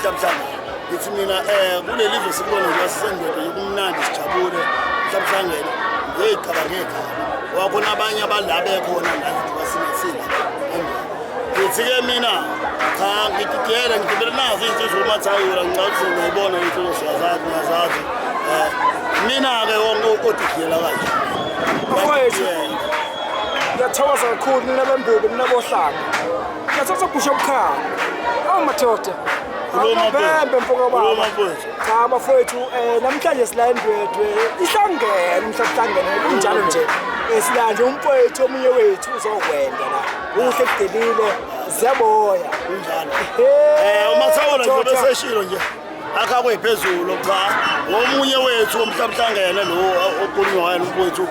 umhlabhlanga ngithi mina kuleli lizwe sikubona nje sisendoda yokumnandi sijabule umhlabhlangene ngeyicabangeka wakhona abanye abadla bekhona la kwasinethile ngithi-ke mina cha ngididiyela nazo insizwa umathayula ngicabanga ngiyibona into siyazazi mina-ke wonke odidiyela kanje bafowethu ngiyathokoza kakhulu nina bembubi nina bohlanga ngiyathatha ugusha obukhanga madoda amabhembe mfoka baba cha bafowethu namhlanje sila endwedwe ihlangene umhlabhlangene kunjalo nje sila nje umfowethu omunye wethu uzokwenda la uhle kudelile ziyaboya kunjalo umathawula nje beseshilo nje akakwe phezulu cha omunye wethu omhlabhlangene lo okhulunywa ngaye umfowethu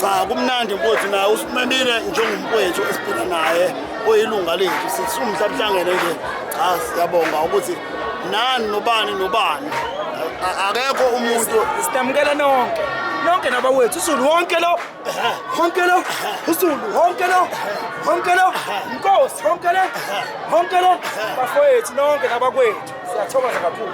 cha kumnandi mfowethu naye usimemile njengomfowethu esiphila naye oyilunga lethu sithi umhlabhlangene nje cha siyabonga ukuthi nani nobani akekho umuntu sitamukela nonke nabawethu uSulu wonke lo uSulu wonke lo Nkosi wonke lo bafowethu nonke nabakwethu siyathokoza kakhulu.